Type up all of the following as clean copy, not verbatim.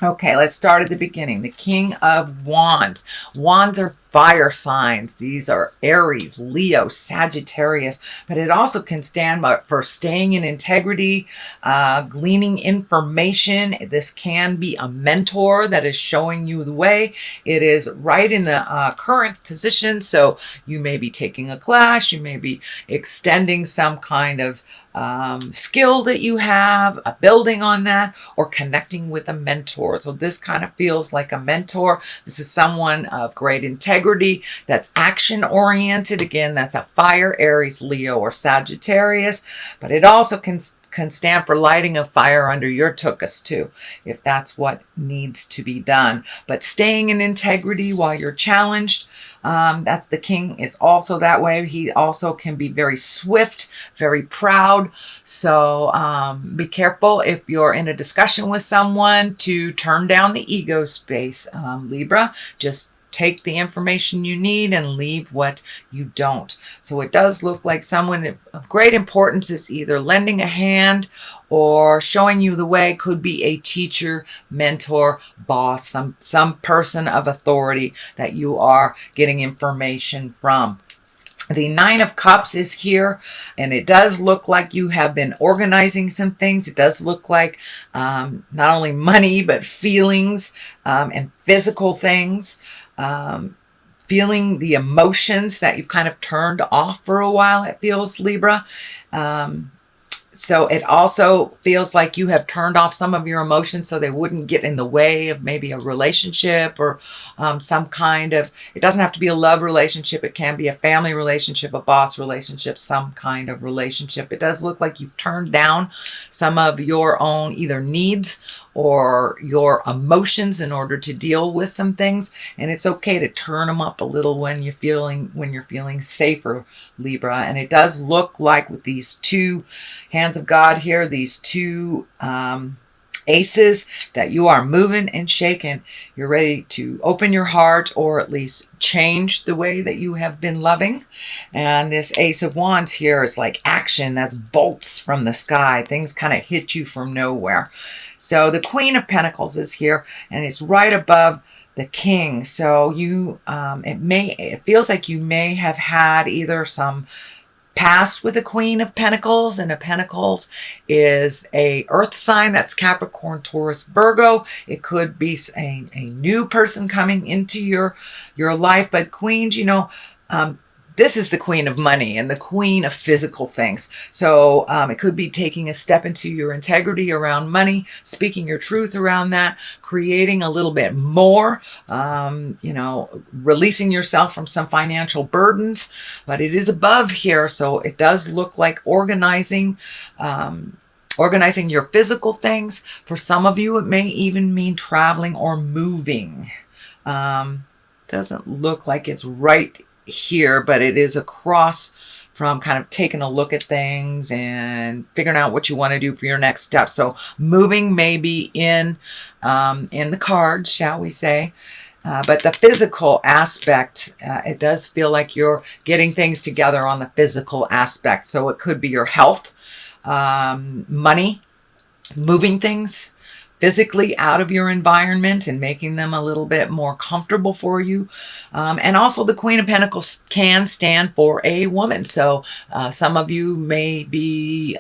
Okay, let's start at the beginning. The King of Wands. Wands are fire signs. These are Aries, Leo, Sagittarius, but it also can stand for staying in integrity, gleaning information. This can be a mentor that is showing you the way. It is right in the current position, so you may be taking a class, you may be extending some kind of skill that you have, building on that, or connecting with a mentor. So this kind of feels like a mentor. This is someone of great integrity that's action oriented. Again, that's a fire, Aries, Leo, or Sagittarius, but it also can stand for lighting a fire under your tuchus too, if that's what needs to be done. But staying in integrity while you're challenged, that's the king is also that way. He also can be very swift, very proud. So be careful if you're in a discussion with someone to turn down the ego space, Libra. Just take the information you need and leave what you don't. So it does look like someone of great importance is either lending a hand or showing you the way. Could be a teacher, mentor, boss, some person of authority that you are getting information from. The Nine of Cups is here, and it does look like you have been organizing some things. It does look like not only money, but feelings and physical things. Feeling the emotions that you've kind of turned off for a while, it feels, Libra. So it also feels like you have turned off some of your emotions so they wouldn't get in the way of maybe a relationship or some kind of, it doesn't have to be a love relationship. It can be a family relationship, a boss relationship, some kind of relationship. It does look like you've turned down some of your own either needs or your emotions in order to deal with some things. And it's okay to turn them up a little when you're feeling safer, Libra. And it does look like with these two hands of God here, these two aces, that you are moving and shaking. You're ready to open your heart or at least change the way that you have been loving. And this Ace of Wands here is like action. That's bolts from the sky. Things kind of hit you from nowhere. So the Queen of Pentacles is here, and it's right above the King. So you, it feels like you may have had either some past with the Queen of Pentacles, and a Pentacles is a earth sign. That's Capricorn, Taurus, Virgo. It could be a new person coming into your life. But queens, you know, this is the queen of money and the queen of physical things. So it could be taking a step into your integrity around money, speaking your truth around that, creating a little bit more, you know, releasing yourself from some financial burdens. But it is above here, so it does look like organizing your physical things. For some of you, it may even mean traveling or moving. Doesn't look like it's right here, but it is across from kind of taking a look at things and figuring out what you want to do for your next step. So moving may be in the cards, shall we say. But the physical aspect, it does feel like you're getting things together on the physical aspect. So it could be your health, money, moving things physically out of your environment and making them a little bit more comfortable for you. And also the Queen of Pentacles can stand for a woman. So some of you may be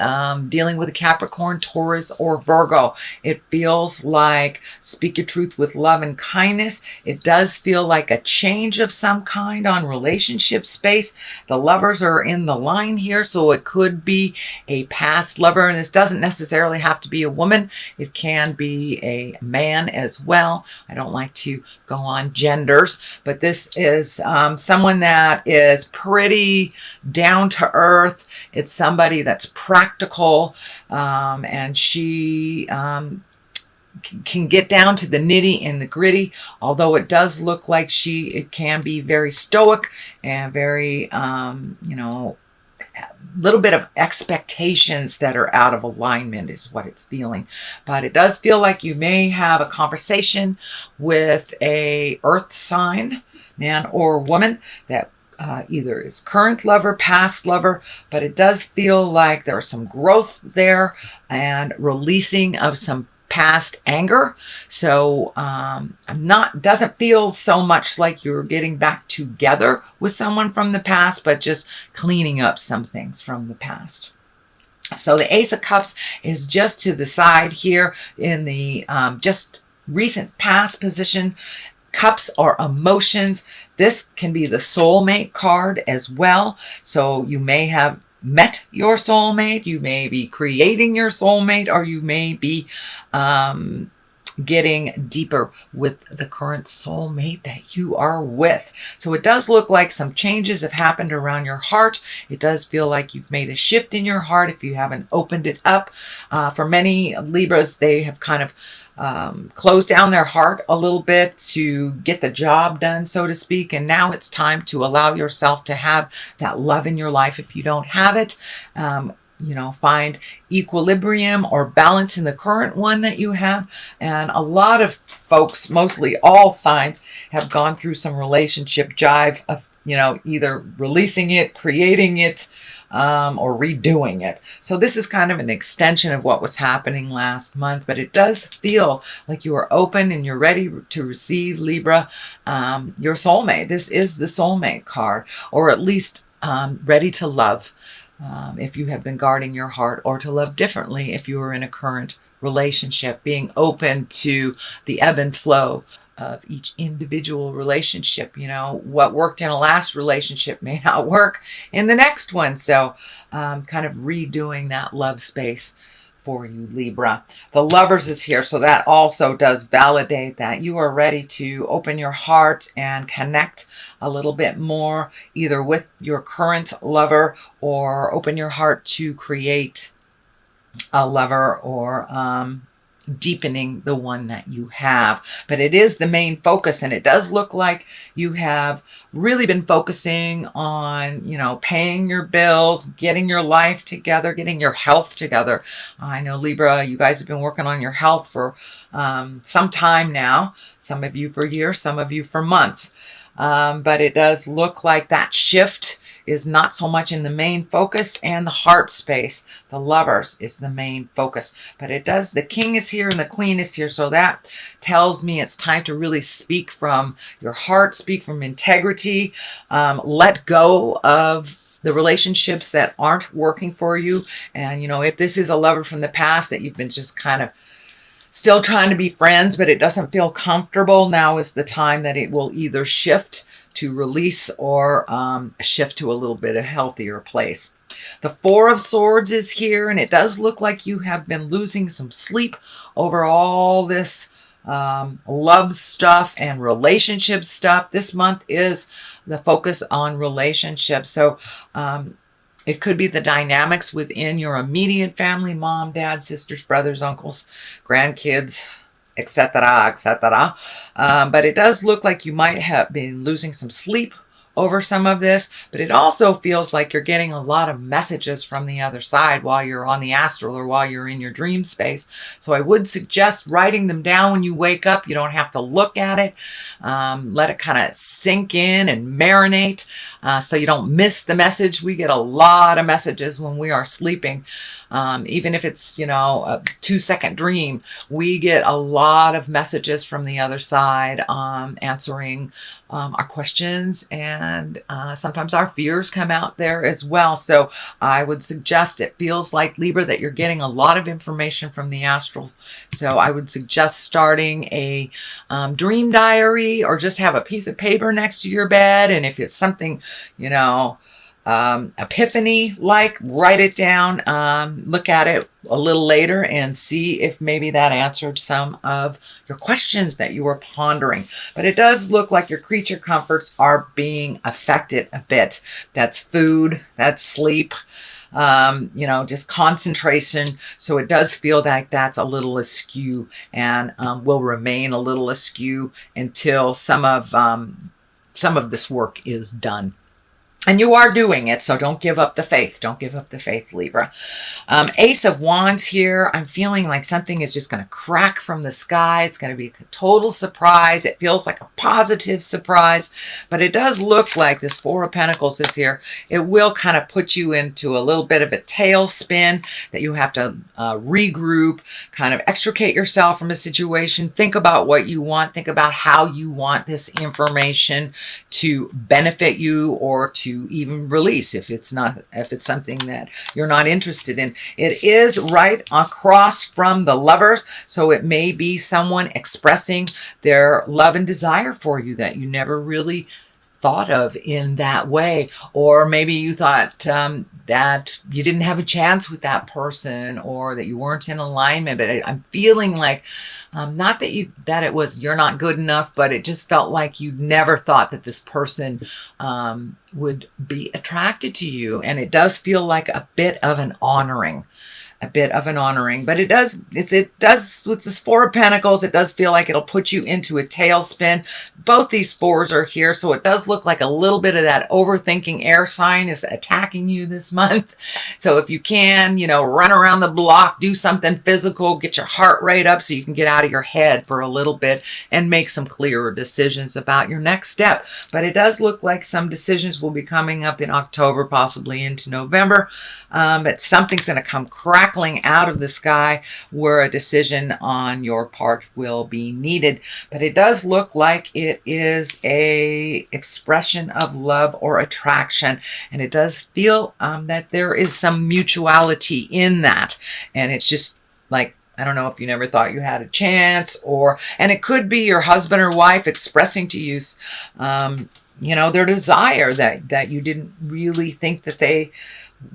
dealing with a Capricorn, Taurus, or Virgo. It feels like speak your truth with love and kindness. It does feel like a change of some kind on relationship space. The lovers are in the line here, so it could be a past lover. And this doesn't necessarily have to be a woman. It can be a man as well. I don't like to go on genders, but this is someone that is pretty down to earth. It's somebody that's practical, and she can get down to the nitty and the gritty, although it does look like it can be very stoic and very, you know, little bit of expectations that are out of alignment is what it's feeling. But it does feel like you may have a conversation with a earth sign, man or woman, that either is current lover, past lover, but it does feel like there's some growth there and releasing of some past anger. So doesn't feel so much like you're getting back together with someone from the past, but just cleaning up some things from the past. So the Ace of Cups is just to the side here in the just recent past position. Cups are emotions. This can be the soulmate card as well. So you may have met your soulmate, you may be creating your soulmate, or you may be getting deeper with the current soulmate that you are with. So it does look like some changes have happened around your heart. It does feel like you've made a shift in your heart if you haven't opened it up. For many Libras, they have kind of closed down their heart a little bit to get the job done, so to speak. And now it's time to allow yourself to have that love in your life. If you don't have it, find equilibrium or balance in the current one that you have. And a lot of folks, mostly all signs, have gone through some relationship jive of, either releasing it, creating it, or redoing it. So this is kind of an extension of what was happening last month, but it does feel like you are open and you're ready to receive, Libra, your soulmate. This is the soulmate card, or at least ready to love. If you have been guarding your heart, or to love differently if you are in a current relationship, being open to the ebb and flow of each individual relationship. What worked in a last relationship may not work in the next one. So kind of redoing that love space for you, Libra. The Lovers is here, so that also does validate that you are ready to open your heart and connect a little bit more, either with your current lover, or open your heart to create a lover, or deepening the one that you have. But it is the main focus, and it does look like you have really been focusing on, paying your bills, getting your life together, getting your health together. I know, Libra, you guys have been working on your health for some time now. Some of you for years, some of you for months. But it does look like that shift is not so much in the main focus, and the heart space, the Lovers, is the main focus. But it does, the King is here and the Queen is here, so that tells me it's time to really speak from your heart, speak from integrity, let go of the relationships that aren't working for you. And, if this is a lover from the past that you've been just kind of still trying to be friends, but it doesn't feel comfortable, now is the time that it will either shift to release, or shift to a little bit of healthier place. The Four of Swords is here, and it does look like you have been losing some sleep over all this love stuff and relationship stuff. This month is the focus on relationships. So it could be the dynamics within your immediate family, mom, dad, sisters, brothers, uncles, grandkids, etc., etc. But it does look like you might have been losing some sleep over some of this, but it also feels like you're getting a lot of messages from the other side while you're on the astral, or while you're in your dream space. So I would suggest writing them down when you wake up. You don't have to look at it. Let it kind of sink in and marinate, so you don't miss the message. We get a lot of messages when we are sleeping. Even if it's, a 2-second dream, we get a lot of messages from the other side, answering our questions, and sometimes our fears come out there as well. So I would suggest, it feels like, Libra, that you're getting a lot of information from the astral. So I would suggest starting a dream diary, or just have a piece of paper next to your bed. And if it's something, epiphany, write it down, look at it a little later, and see if maybe that answered some of your questions that you were pondering. But it does look like your creature comforts are being affected a bit. That's food, that's sleep, just concentration. So it does feel like that's a little askew, and will remain a little askew until some of this work is done. And you are doing it, so don't give up the faith. Don't give up the faith, Libra. Ace of Wands here. I'm feeling like something is just going to crack from the sky. It's going to be a total surprise. It feels like a positive surprise, but it does look like this Four of Pentacles is here. It will kind of put you into a little bit of a tailspin that you have to regroup, kind of extricate yourself from a situation. Think about what you want. Think about how you want this information to benefit you or to even release if it's something that you're not interested in. It is right across from the Lovers, so it may be someone expressing their love and desire for you that you never really thought of in that way, or maybe you thought that you didn't have a chance with that person, or that you weren't in alignment. But I'm feeling like not that it was you're not good enough, but it just felt like you never thought that this person would be attracted to you, and it does feel like a bit of an honoring. But it does with this Four of Pentacles, it does feel like it'll put you into a tailspin. Both these fours are here, so it does look like a little bit of that overthinking air sign is attacking you this month. So if you can, run around the block, do something physical, get your heart rate up so you can get out of your head for a little bit and make some clearer decisions about your next step. But it does look like some decisions will be coming up in October, possibly into November. But something's going to come crackling out of the sky where a decision on your part will be needed. But it does look like it is a expression of love or attraction, and it does feel that there is some mutuality in that. And it's just like, I don't know if you never thought you had a chance, and it could be your husband or wife expressing to you their desire that you didn't really think that they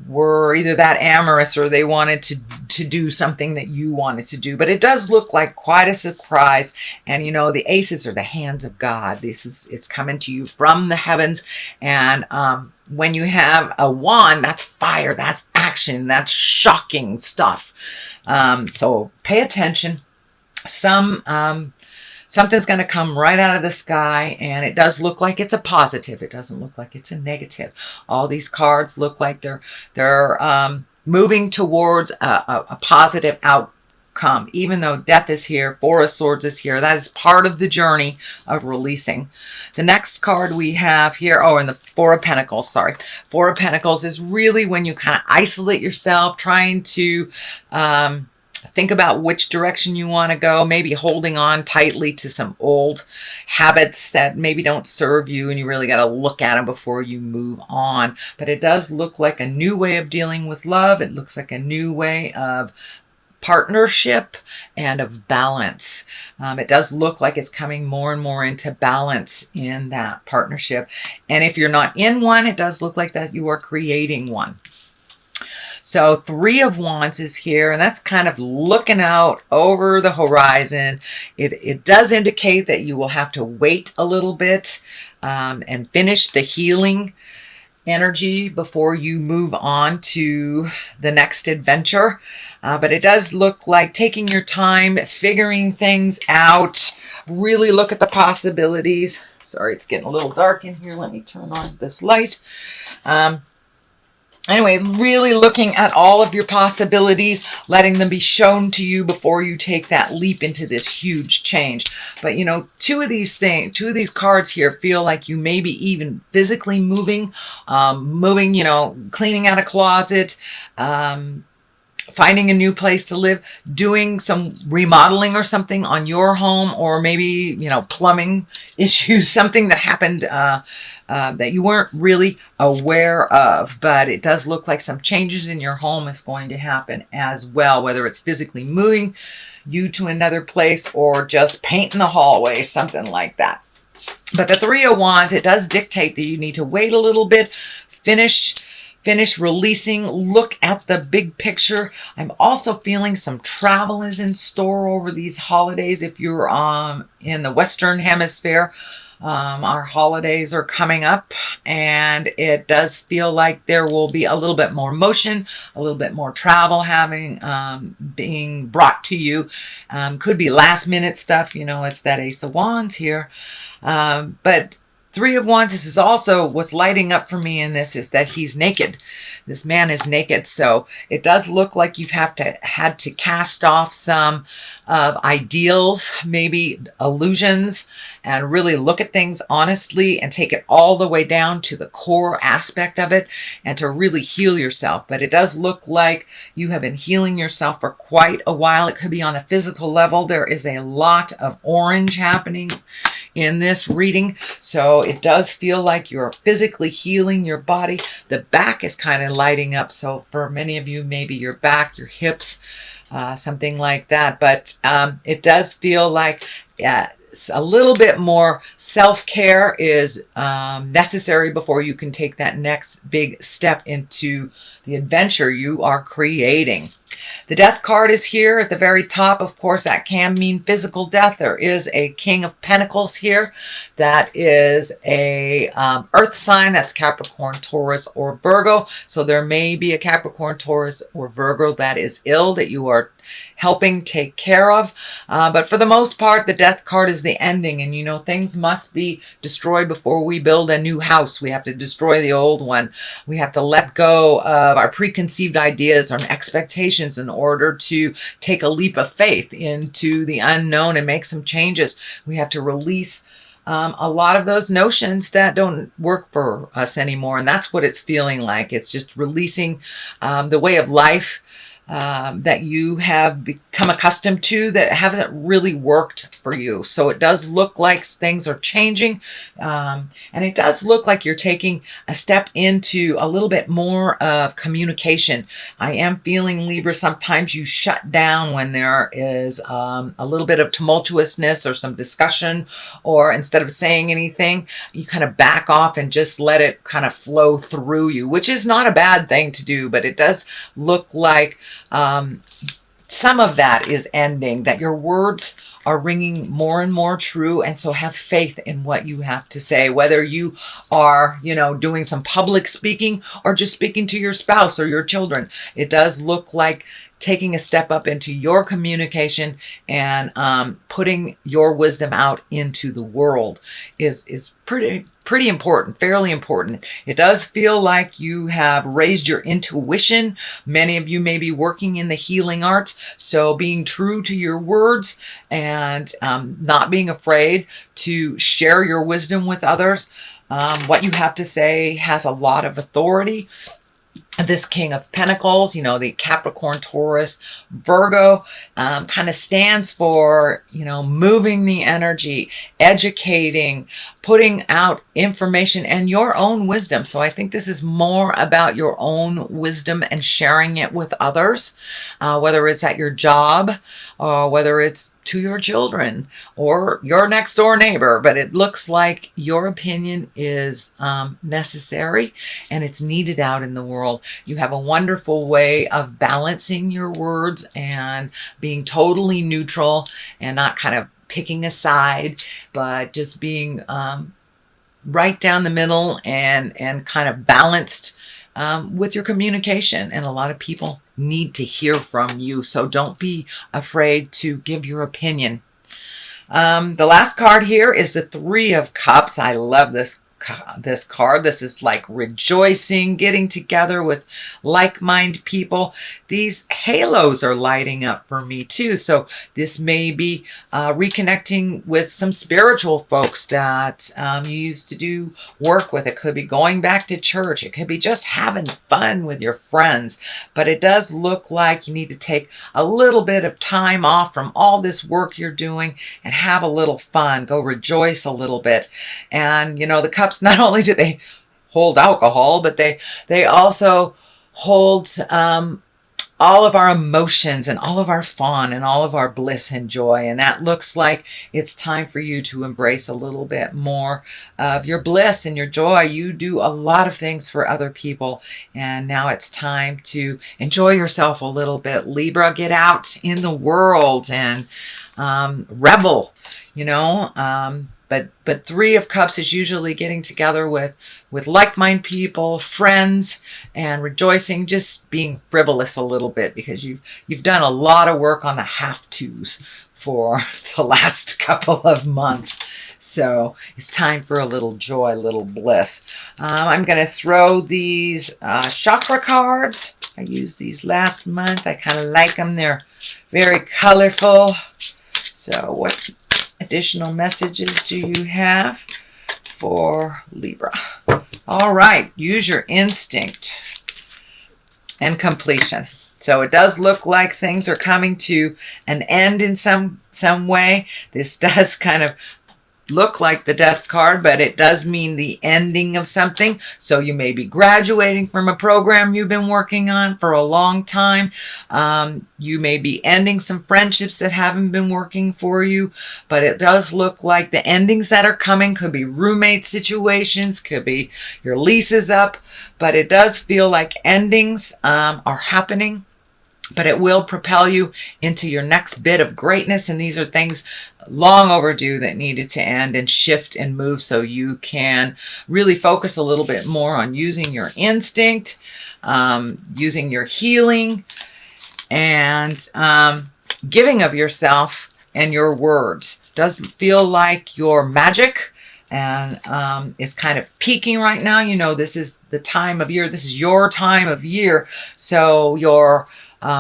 were either that amorous or they wanted to do something that you wanted to do. But it does look like quite a surprise. And the aces are the hands of God. It's coming to you from the heavens. And when you have a wand, that's fire, that's action, that's shocking stuff. So pay attention. Something's going to come right out of the sky, and it does look like it's a positive. It doesn't look like it's a negative. All these cards look like they're moving towards a positive outcome. Even though death is here, Four of Swords is here. That is part of the journey of releasing. The next card we have here, and the Four of Pentacles, sorry. Four of Pentacles is really when you kind of isolate yourself, trying to think about which direction you want to go, maybe holding on tightly to some old habits that maybe don't serve you, and you really got to look at them before you move on. But it does look like a new way of dealing with love. It looks like a new way of partnership and of balance. It does look like it's coming more and more into balance in that partnership. And if you're not in one, it does look like that you are creating one. So Three of Wands is here, and that's kind of looking out over the horizon. It does indicate that you will have to wait a little bit and finish the healing energy before you move on to the next adventure. But it does look like taking your time, figuring things out, really look at the possibilities. Sorry, it's getting a little dark in here. Let me turn on this light. Anyway, really looking at all of your possibilities, letting them be shown to you before you take that leap into this huge change. But, two of these cards here feel like you may be even physically moving, cleaning out a closet, finding a new place to live, doing some remodeling or something on your home, or maybe, plumbing issues, something that happened that you weren't really aware of. But it does look like some changes in your home is going to happen as well, whether it's physically moving you to another place or just painting the hallway, something like that. But the Three of Wands, it does dictate that you need to wait a little bit, finish releasing, look at the big picture. I'm also feeling some travel is in store over these holidays. If you're in the Western Hemisphere, our holidays are coming up, and it does feel like there will be a little bit more motion, a little bit more travel being brought to you. Could be last minute stuff. It's that Ace of Wands here. But Three of Wands, this is also what's lighting up for me in this is that he's naked. This man is naked. So it does look like you've had to cast off some ideals, maybe illusions, and really look at things honestly and take it all the way down to the core aspect of it and to really heal yourself. But it does look like you have been healing yourself for quite a while. It could be on a physical level. There is a lot of orange happening in this reading. So it does feel like you're physically healing your body. The back is kind of lighting up. So for many of you, maybe your back, your hips, something like that. But it does feel like a little bit more self-care is necessary before you can take that next big step into the adventure you are creating. The Death card is here at the very top. Of course, that can mean physical death. There is a King of Pentacles here. That is a earth sign. That's Capricorn, Taurus, or Virgo. So there may be a Capricorn, Taurus, or Virgo that is ill that you are helping take care of. But for the most part, the Death card is the ending. And, you know, things must be destroyed before we build a new house. We have to destroy the old one. We have to let go of our preconceived ideas and expectations in order to take a leap of faith into the unknown and make some changes. We have to release a lot of those notions that don't work for us anymore. And that's what it's feeling like. It's just releasing the way of life that you have become accustomed to that hasn't really worked for you. So it does look like things are changing. And it does look like you're taking a step into a little bit more of communication. I am feeling, Libra, sometimes you shut down when there is a little bit of tumultuousness or some discussion, or instead of saying anything, you kind of back off and just let it kind of flow through you, which is not a bad thing to do, but it does look like some of that is ending, that your words are ringing more and more true. And so have faith in what you have to say, whether you are, you know, doing some public speaking or just speaking to your spouse or your children. It does look like taking a step up into your communication and putting your wisdom out into the world is pretty important, fairly important. It does feel like you have raised your intuition. Many of you may be working in the healing arts, so being true to your words and not being afraid to share your wisdom with others. What you have to say has a lot of authority. This King of Pentacles, you know, the Capricorn, Taurus, Virgo, kind of stands for, you know, moving the energy, educating, putting out information and your own wisdom. So I think this is more about your own wisdom and sharing it with others, whether it's at your job or whether it's to your children or your next door neighbor. But it looks like your opinion is necessary and it's needed out in the world. You have a wonderful way of balancing your words and being totally neutral and not kind of picking a side, but just being right down the middle and kind of balanced with your communication. And a lot of people need to hear from you, so don't be afraid to give your opinion. The last card here is the Three of Cups. I love this card. This is like rejoicing, getting together with like-minded people. These halos are lighting up for me too. So this may be reconnecting with some spiritual folks that you used to do work with. It could be going back to church. It could be just having fun with your friends. But it does look like you need to take a little bit of time off from all this work you're doing and have a little fun. Go rejoice a little bit. And, you know, the cups, not only do they hold alcohol, but they also hold all of our emotions and all of our fun and all of our bliss and joy. And that looks like it's time for you to embrace a little bit more of your bliss and your joy. You do a lot of things for other people, and now it's time to enjoy yourself a little bit. Libra, get out in the world and revel, you know. But Three of Cups is usually getting together with like-minded people, friends, and rejoicing, just being frivolous a little bit because you've done a lot of work on the have-tos for the last couple of months. So it's time for a little joy, a little bliss. I'm going to throw these chakra cards. I used these last month. I kind of like them. They're very colorful. So what additional messages do you have for Libra? All right, use your instinct and completion. So it does look like things are coming to an end in some way. This does kind of look like the death card, but it does mean the ending of something. So you may be graduating from a program you've been working on for a long time. You may be ending some friendships that haven't been working for you, but it does look like the endings that are coming could be roommate situations, could be your lease is up, but it does feel like endings are happening. But it will propel you into your next bit of greatness. And these are things long overdue that needed to end and shift and move, so you can really focus a little bit more on using your instinct, using your healing, and giving of yourself and your words. Does feel like your magic and is kind of peaking right now. You know, this is the time of year. This is your time of year. So your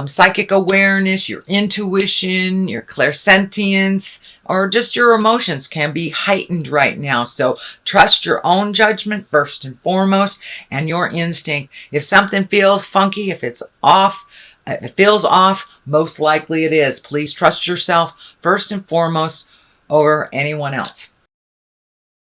psychic awareness, your intuition, your clairsentience, or just your emotions can be heightened right now. So trust your own judgment first and foremost, and your instinct. If something feels funky, if it's off, if it feels off, most likely it is. Please trust yourself first and foremost over anyone else.